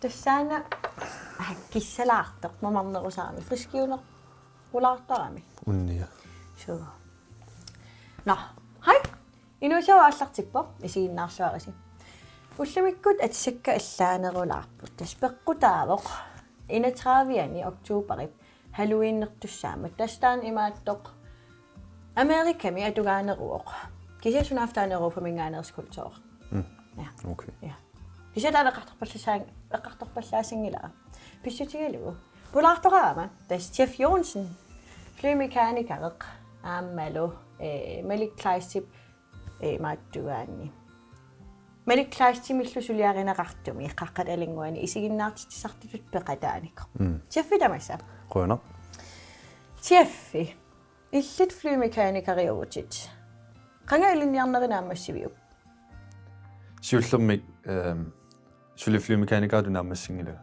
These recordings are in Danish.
тассаана киссалаартоқ мамарнерусаами фрискиунер улаартарами унния суу хай инусава аллартиппо исигиннаарсуариси уллумиккут атсакка аллаанерулаарпут тас пеққутаавоқ 31 октооберит халуиннертуссаамат тастаан имааттоқ америками атугаанеруоқ кисасунафтаанеру фамингаанерскультуор ja okay ja кисалаана эққарторпаллаасингилаа писсутигалугу пулаартораама тас Jeff Jonsen флymekanikереқ ааммалу Malik Kleistip мааттугаанни Malik Kleistip миллусулиаринеқартуми иққаққат алингуани исигиннаартитсартитут пеқатаанико Jeffi тамаса qønner Jeffi иллит флymekanikериуутит qangaillinniarnerinaammassivиуп сиуллермик сули флymekanikaaду наамассингила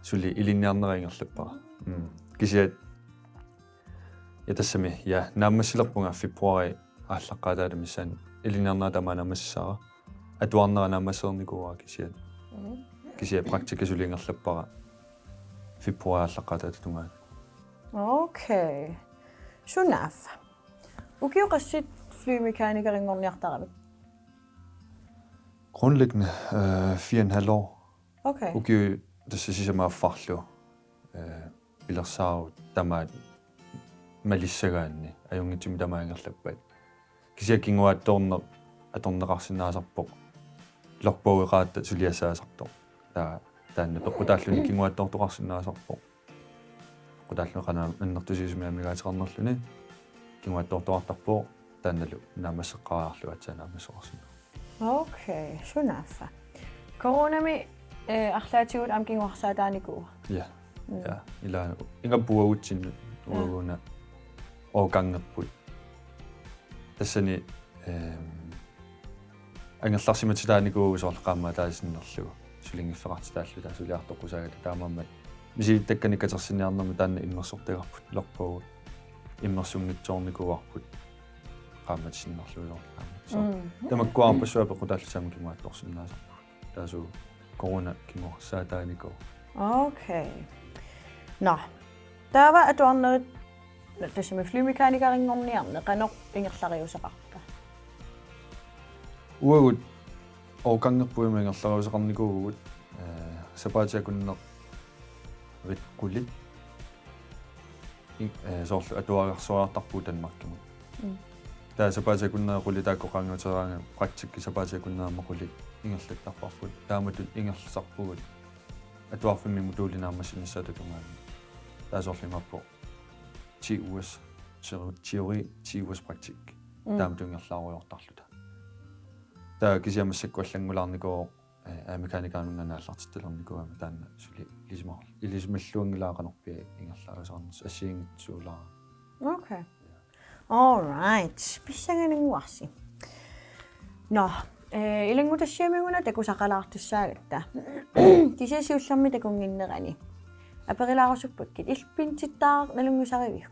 сули илинниарнерингерлаппара кисиат ятассами я наамассилерпунга фебруари ааллаққатаала миссан илинниарнаатама наамассара атуарнеранаамассерникуа кисиат практика сулингерлаппара фебруари ааллаққатаата тунгаа окей сунаф укиоқассит флymekanikерингорниартарамик grundlæggende 4,5 år okay uki tässä sisämaaffarlu ilersaarut tama malissagaanni ajungitimi tamaangerlappat kisiakinguaattorner atorneqarsinnaasarpoq logbogeqaatta suliasaasartoq taanna peqqutaalluni kinguaattortoqarsinnaasarpoq qutaalluni qana annertusiisimiamigaateqarnerluni kinguaattortoqartarpoq taannalu naamasseqqaraarlu atsaanaamasoqarsinna okay sunafa coronami арлаатигут амкингуарсаатааникуу ja ila ingapuautsin uuna ogangerput тассани ангерларсиматилааникуу соорлеқаамаа таасиннерлугу сулингиффеқартитааллу таасулиартоқусаагата таамааммат мисииттакканиккатерсиниарнерми таанна иммерсортигарпут лорпоо иммерсунгитсоорникуарпут qaammatsinnerluusorlaama tamakkuarpassuа pequtaallutaama kimuattorsinnaasarpu taasu corona kimorsaataanikoo okay no taava atuarnerit tassimi flymekanikeriнгорниарне qanoq ingerlariusaqarpa uagut oqangerpuima ingerlariusaqarnikuugut sapaatiakunneq rikkulit soorlu atuagarsuartarpu Danmarkimut taa sapaatiakunneequli taakkoqanguuteraanga praktikki sapaatiakunneermequli ingerlattarparput taamatut ingerlsarpugut atuarfimmi mutuulinaammassinissatatungaani taasorlimappo 10 ugers teori 10 ugers praktik taamatut ingerlaaruyortarluta taa kisiamassakkuallangularnikoo mekanikaanunnanaallartittalernikuama taanna suli ilismalluangilaaqanorpia ingerlaarusaarnus assiingitsuulaa okay all right pissanganinguarsi no ilangutassiamiguna takusaqalaartussaagatta kisasiullermi takunginnerani aperilaarusuppakkit ilpintittaaq nalungusariviu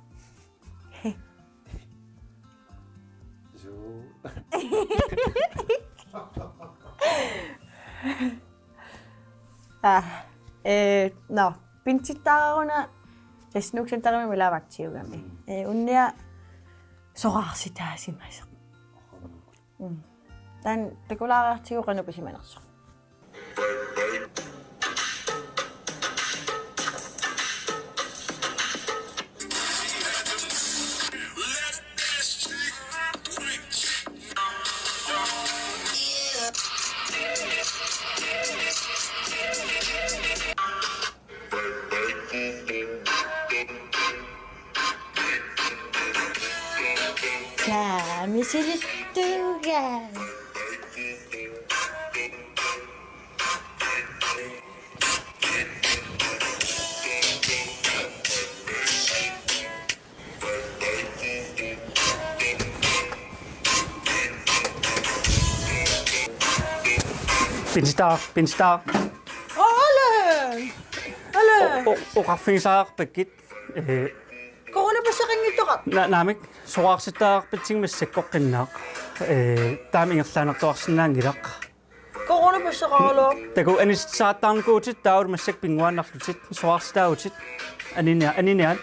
no pintittaaruna tasnuksantarami milaavaktiugami unnia soqarsitaasimaseq tan takulaartigu qanupisimanersoq Misilittuga. Pinstaq. Alle. Oqarfisaarpakkit Corona-passaqingittoqat. naamik soqaarsittaarpitsigmassaqqoqqinnaaq taam ingerlaanertuarsinnaangilaq runde på Serralo. Der går en satan gå til dag med sæk pingwan nok til svart dag til. Aninær.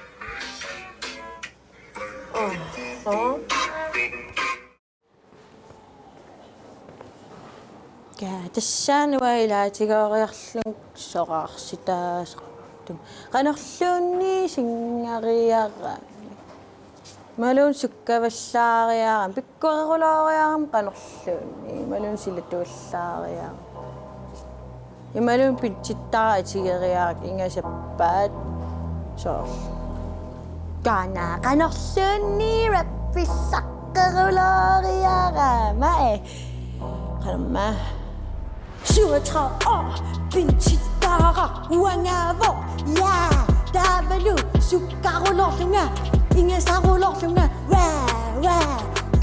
Ja, tässä vailla tigareerlun sorarsitaasartu. Qanerluunni singariara. Malun sukkavallaariaram pikkuerulaariaram qanerluunni. Malun sillatuallaariaram. Imalun pinchittara tigariarak ingasappaat soor. Kana qanerluunni rappissakkerulaariaram. Qanamma 37 år, Pinchitara, Wangavo, ja, Dabalu, Sukarulorlunga, Ingesarulorlunga,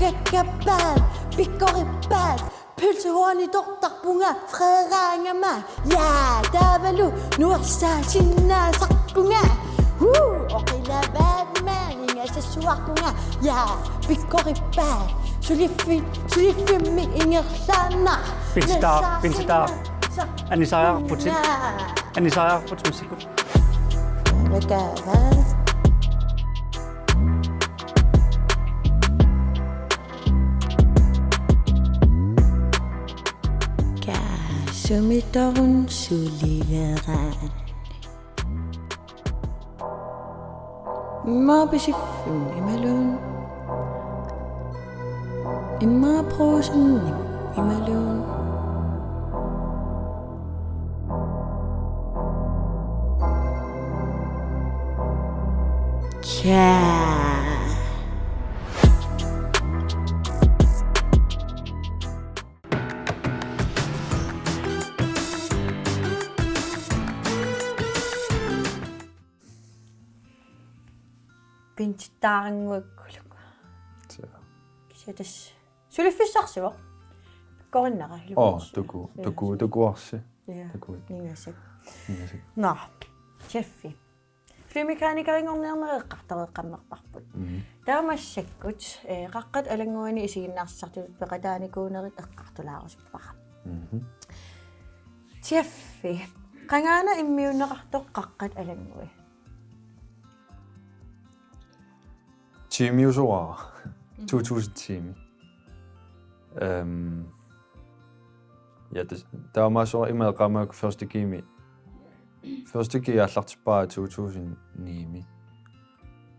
Kakabab, Pikoribab, Pølsehorn i Dortarpunga, Fredangama, ja, Dabalu, Nursa, Sinna, Sarpunga, Okilabad, man, Ingesasuarpunga, ja, Pikoribab, Sulifimi, Ingersana, Pinchitar. Anisaya putin. Anisaya put musiku. Sumitorun suliveran. Imma besifun imalun. Imma prosen imalun. Pinchitaranguakkuluk. Kisatas. Sulifissarsiva. Korinnaqa. Tukuarsi. Ja. Ningasik. Ningasik. No. Cheffi. Flimikaanikaringorniarnereqqartareqqammerparput. Taamassakut qaqqat alanguani isiginnarsartut peqataanikuunerit eqqartulaarusippaqa. Cheffi. Qangaana immiunneqartoq qaqqat alangui. Tiimiusuara. 2000 tiimi. Ja, der var meget så imod Ramak første game. Første game jeg lagt bare 2009.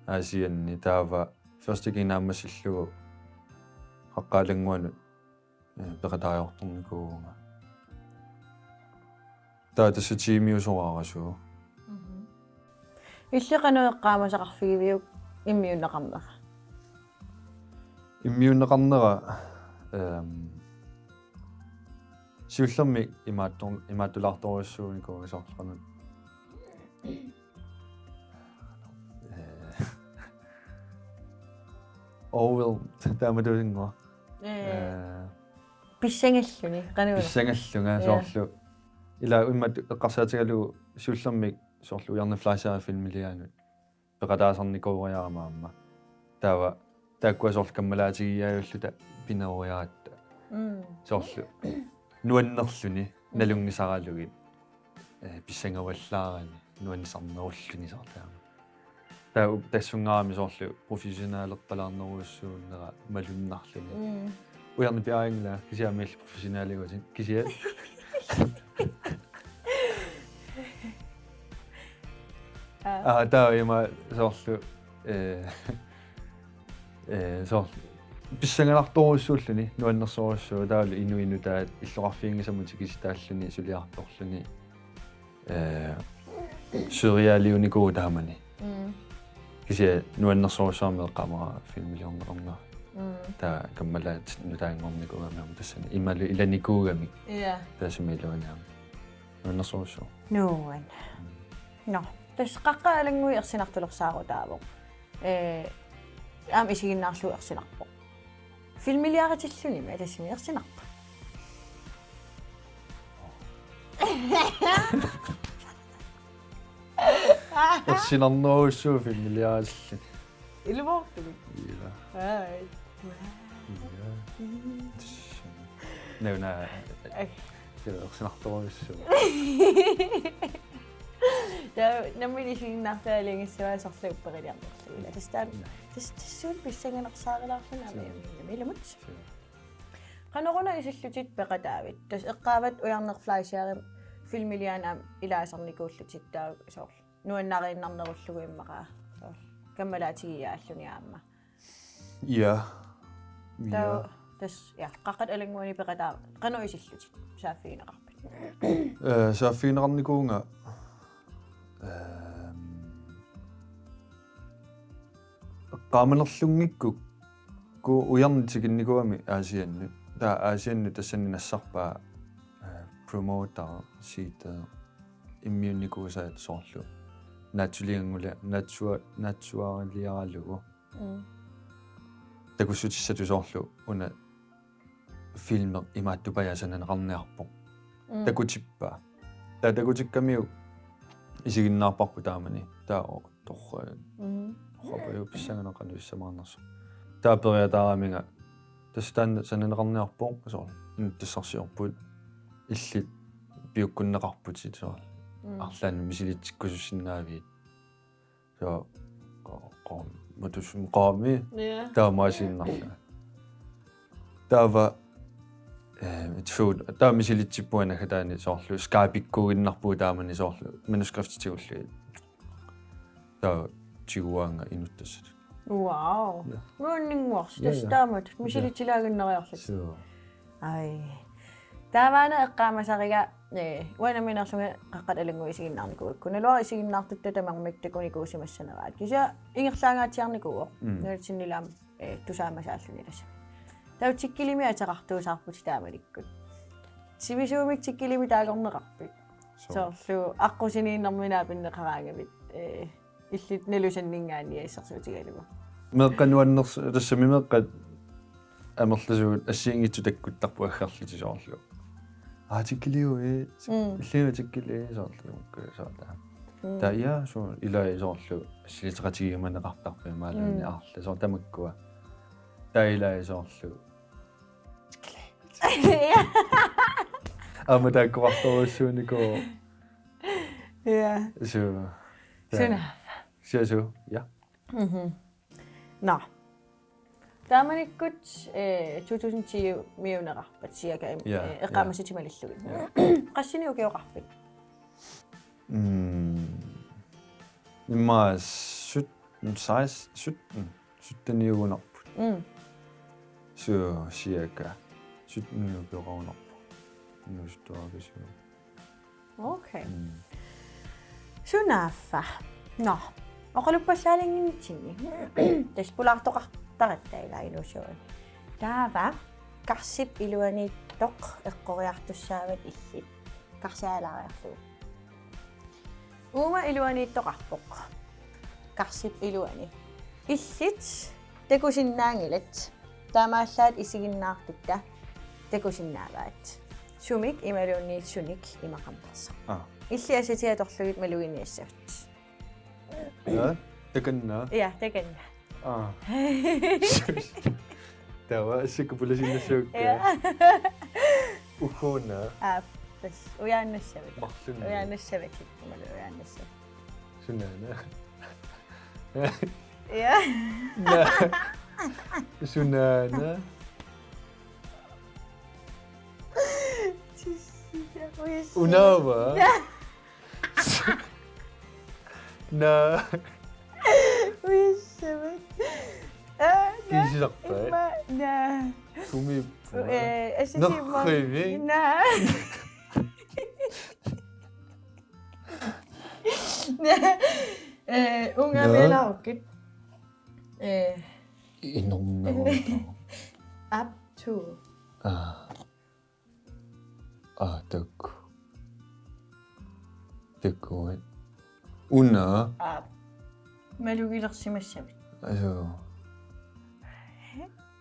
Altså der var første game nærmest slå. Haqqalangwan beqadaayartorniku. Der er det så tiimiusuara så. Illeqanueqqaamasaqarfigiviuk immiunneqarnera. Immiunneqarnera siullermi imaattulartorissuuniku isorqanut Orwell taamatuusinngua Pissangalluni qanuuna. Pissangallunga soorlu ila immat eqqarsaatigalu siullermi soorlu ujarniflaasаа filmiliaanut peqataasarnikuuriaramaamma taava taakkuasorl kammalaatigiaayulluta pinerujaraatta soorlu nuannerluni nalungisaraalugit pissangavallaarani nuanisarnerulluni saartaama taa tassungaami soorlu professionaaleqqalaarneruussuunnera malunnarluni ujarni piaringla kisiamiall professionaaligatin kisia taa ima soorlu så pissangalartoruussuulluni nuannersorussuu taalu inuinutaat illoqarfiingisamutigisitaalluni suliartorluni surrealiuniku taamani kisia nuannersorussaameq qamara filmiliornerornaa taa kammalaat nutaangornikuugaamiarmu tassani imalu ilanikuugami taasumilluanaam nuannersorussuu Nuan. No, tas qaqqaalangui ersinartulersaarutaavoq. Am isiginnaarlu ersinarpoq. Filmiliaritilluni ma tassimi ersinarpa. ersinarneruussuu filmiliaalluni Ilvortumi. ila Ai. Näuna ersinartoruissuu. Der namni sinnaartaalingissua sorluupperiljarnerluila. Tassuun pissanganersaarilaarsunami milamut. Qanoruna isillutit peqataavit. Tas eqqaavat ujarnerflaisiarim filmilianaam ilaasarnikuullutit soorl. Nuannariinnarnerullugu immaqa. Soorl. Kammalaatigiaalluniaamma. Ja. Tas ja qaqqat alanguani peqataava. Qanu isillutit saaffiineqarpit. Saaffiineqarnikuunga qaamanerlungikkuk ku ujarnitiginnikuami aasiannu taa aasiannu tassaninassarpaa promoter siita immunikuusaat soorlu natualiaralugu takussutissatu soorlu una filmer imaattupajasananaqarniarpoq takutippaa taa takutikkamiu isiginnaarparpu taamani taa torra Hopper pissanganeqanuissamaarnersu taaperiataaraminga tastaan sananaqarniarpoq soorl tassarsiorput illit piukkunneqarputit soorl арлаан мисилитсиккусуссиннаавиит so motusum qaami taamaasinnarla taava tfood taa misilitsippuana khataani soorlu skaapikkuginnarpuu taamani soorlu manuskripttigullu taa tiguanga inuttassat Wow. Running was tastamut misilitsilaaginneriarlut. Ai. Taavaana eqqaamasariga wana minarluga qaqqat alangu isiginnaarnikuukku naluar isiginnaartutta tamarmiktakunikuusimassaneraat kisa ingerlaangaatiarnikuuq nalsinnilaam tusaamasааллунилassa tautikkilimi ataqartuusaarput taamalikkut simisuumik tikkilimi taagorneqarpit soorlu aqqusiniinnerminaapinneqaraangavit illit nalusanningaani issersuutigalugu meqqanuannersu tassami meqqat amerlasugut assiingitsu takkuttarpu aggarluti soorlu artikliu illima tikkili soorlu soorlu taia so ilai soorlu silitaqatigimaneqartarpi maalunni aarla soor tamakkua tailai soorlu amataakkuartoruissuuniko ja so suna ja no taamanikkut 2010 miunerarpat cirka eqqaamasitimalillugit qassini ukiuqarpit imma 17 ugunarput so cirka 17 ukiuqarunarput nustuagisu okay sunaffa no oqaluppallaalinginitsinni taspulaartoqartarattailailusuun taava karsip iluaniittoq eqqoriartussaavat illit karsaalaariarlugu uuma iluaniittoqarpoq karsip iluani illit takusinnaangilat taamaallaat isiginnaartutta takusinnaavaat sumik imaluunniitsunik imaqamparsa illi asatiatorlugit maluginiassavut ja takanna ja takanna tawa sikupulasinnassukka ukona bas uyaannassavut marlunna uyaannassavut malu uyaannassavut sunana ja sunana unawa na uyaannassavut kiisisarpa na sumi asisiimma na ungamialarukkit inornerunta up to takku una up malugilersimassavit also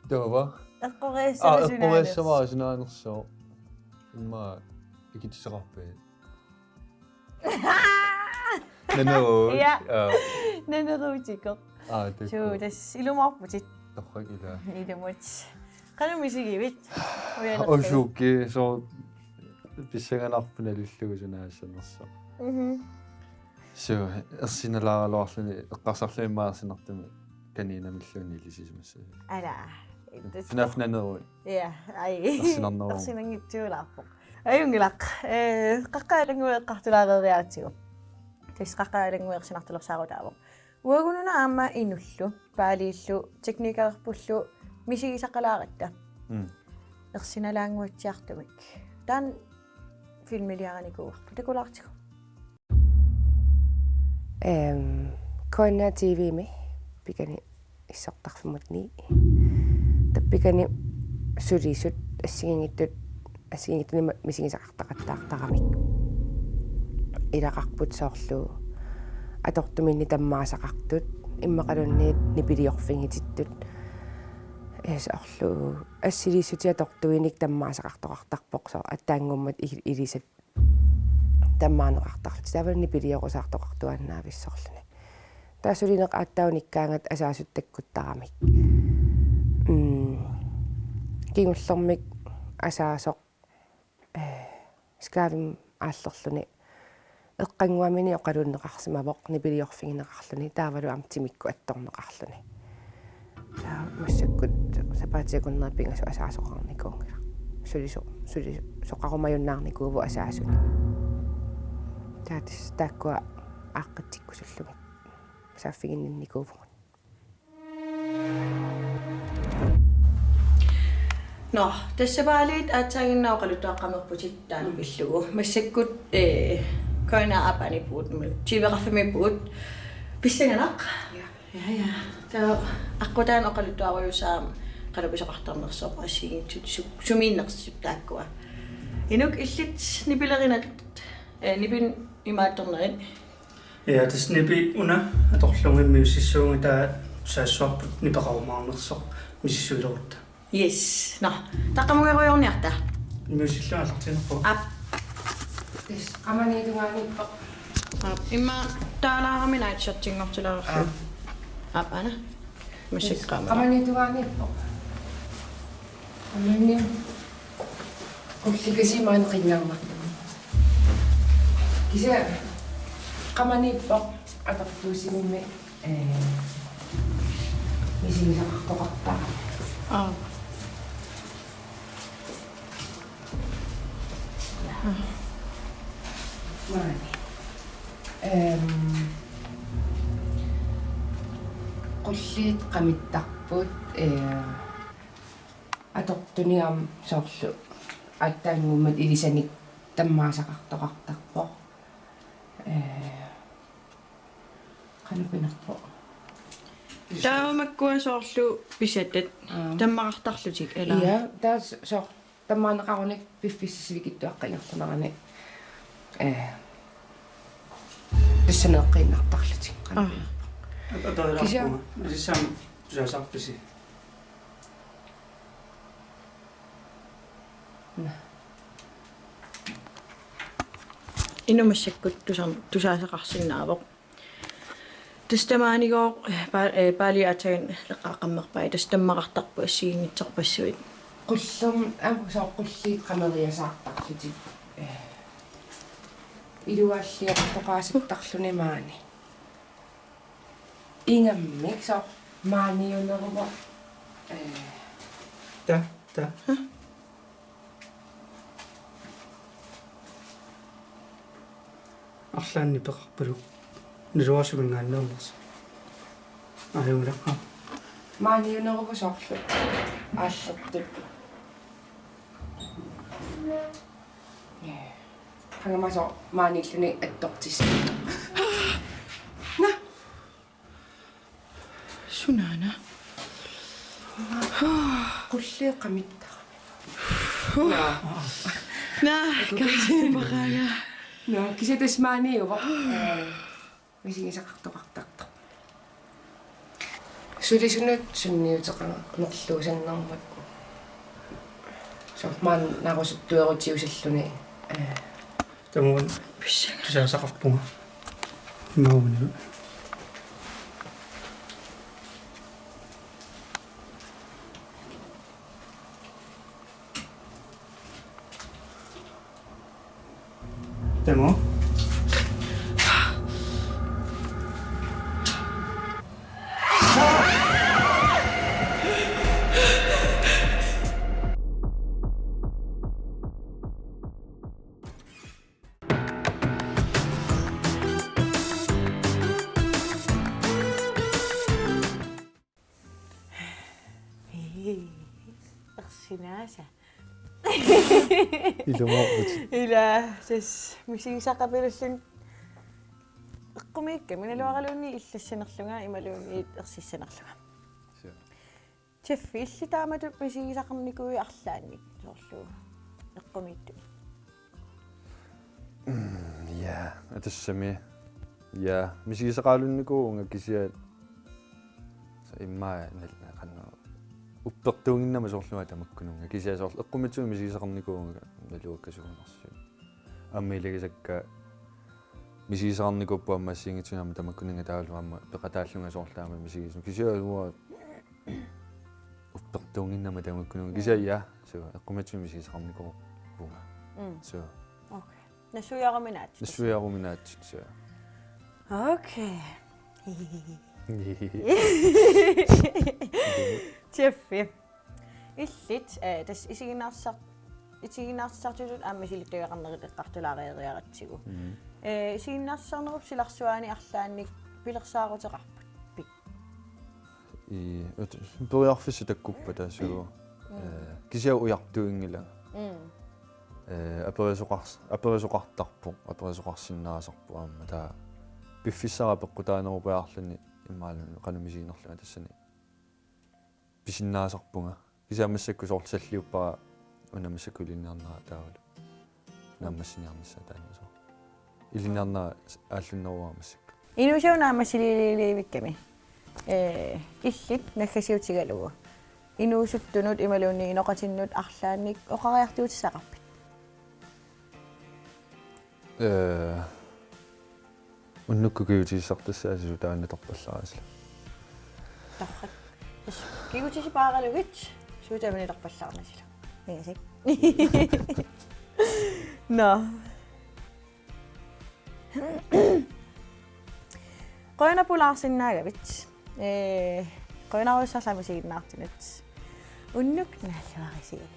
tawa eqqoriassavasunaaners imma ikitserarpaat nano ja naneruutikoq takku so tas ilumarputit torragila idamut qanumisigivit osuukki so писсаганарпуна луллугусунаассанерсо Mhm. so ersinalaarluarluni eqqarsarluimmaarsinartami kaniinamilluni ilisismassa Ala. finafnanerun Ja, ai. Arsinarnerun. Arsinangitsuulaarpoq. Ajungilaq. Qaqqaalangueqqartulaaqeriaatigu. Qaqqaalanguersinartulersaarutaavoq. Uagununa aamma inullu, paaliillu, tekniikarpullu, misigisaqalaaritta. Ersinalaanguatsiartumik. Taan filmiliaranikuuarpu takulaartigu. Koina TV-mi pikani issartarfumutni tappikani sulisut ассигингиттуни мисигисақартақаттаартарамик илақарпут соорлу атортуминни таммаасақартут иммақалунниит нипилиорфингититтут эсоорлу ассилиссутиатортуиник таммаасақартоқартарпоқ соо аттаангуммат илисат таммаанеқартарлут таванни пилиорусаартоқартуаннаависсорлуни таасулинеқ ааттауниккаангат асаасут таккуттарамик кингуллэрмик асаасоқ скавим ааллерлуни эққангуамини оқалууннеқарсимавоқ нипилиорфигинеқарлуни таавалу амтимикку атторнеқарлуни таа массаккут сапаатиакуннерпингасу асаасоқарникуунгила сулисо соқарумаюннаарникууву асаасуни таатис тааккуа ааққатсиккусуллугит сааффигиннинникуувгун No, tässä päälit atsain naukalutaaqamerputit taanu pillugu. Massakkut koina apani puut, chiverafami puut. Pissanganaq. Ja. Tao aqqutaan oqalutaawayusaam qalapusaqartarnersoq assigiitsut sumiinnersut taakkua. Inuk illit nipilerinat nipin imaattornerin. Ja, das nibi una atorlungimmi ussissuungi taa saassuarput nipeqarumaarnersoq misissuilorutta. Yes. No, taqamugeruyorniarta. Musillaarlartinerpo. Ap. тис qamaniitugaanippoq Imma taalaarami naitsattingortilaarfu. Ap ana. Massaqqaama. qamaniitugaanippoq амминни улликасимаан qinngаарmartum кися qamaniippoq атартуусимимми мисигисақартоқартаа маани qulliit qamittarput атортуниам соорлу аттаангуммат илисаник таммаасақартоқартарпоқ канупинерпо Taamakkuasoorlu pisattat tammaqartarlutik ala. ja taas so таммаанеқаруник пиффиссисивикиттуаққингерлунерани тассанеққииннартарлутик канупинерпо Kisia. Sisam saasarpisi. Inumassakkut tusaasaqarsinnaavoq. Tastamaanigoor paali atain leqqaaqammerpai tastammaqartarpu assiingitsorpassuit. qullum sooqqulliit qameriasaartarlutik ilualliaqtoqaasittarluni maani ingammik so maaniuneruvo Ta. Arlaanni peqarpuluk. Niluasumingaannernersa. Ajungilaqqa. maaniuneruvo soorlu aallertut hangamaso maanilluni attortis Sunana. qulliiqamittaqami Kaasipaqaaga. no kisatas maaniuvo misigisaqartoqartarta sulisunut sunniuteqanerluusannarmat so maan narusuttuerutiusalluni Tamuun tusaasaqarpunga. Mauni. Demo. Ersinasa. Ilumorput. Ila sas misigisaqapilullun eqqumiikka minaluaqaluunni illassanerlunga imaluunni ersissanerlunga. Teffi illitaamatut misigisaqarnikui arlaannik soorlu eqqumiittu. Ja, atassami. Ja, misigisaqaalunniku kisia sa imma qanna uppertuunginnama soorlua tamakkununga kisia soorlu eqqumitsuumi misigisaqarnikuunga naluakkasuunersu. Аммилагисакка мисигисаарникуппу аммассиингитсунама тамаккунинга таалуамма пеқатааллунга соорлаама мисигису кисиалуа уттертуунгиннама тамаккунунга кисаия суа эққуматсуми мисигисаарникуппунга суа Okay. Насуяраминаат. нассуяаруминаат суа Okay. Teffi. Illit tas isiginaarsartulut aammisilittuaqarnerit eqqartulaarieriaratsigu. Isiginaarsarnerup silarsuaani arlaannik pilersaaruteqarput pik. Puriarfissu takkuppa suo kisia ujartuingila аперисоқартарпу аперисоқарсиннаасарпу аама таа пиффиссара пеққутаанерупаарлани иммаалун қанумисигинерлуга тассани писиннаасарпунга кисаамассакку соорлсаллиуппара унамассакулиннернера таавалу наммассиниарнisса тааннасо илиннернера ааллуннеруаамассакку Инусиунаамассилилиливикками иллит наггасиутигалугу инуусуттунут ималуунни иноқатиннут арлаанник оқариартуутиссақарпит уннуккукиутиссартассаасису тааннаторпалларасла таррак кигутисипааралугит суутаминилерпаллаарнасила ясик но qoinapulaarsinnaagavit qoinaruissarlamisiginnaartinat unnuk naalluarisiili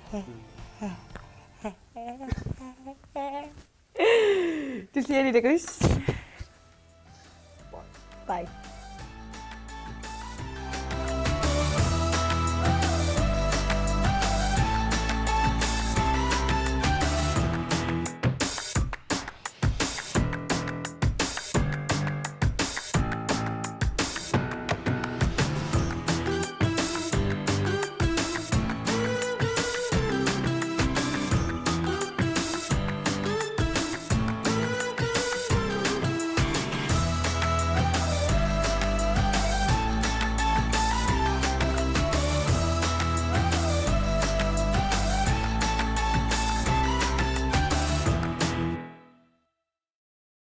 tusiani takus bye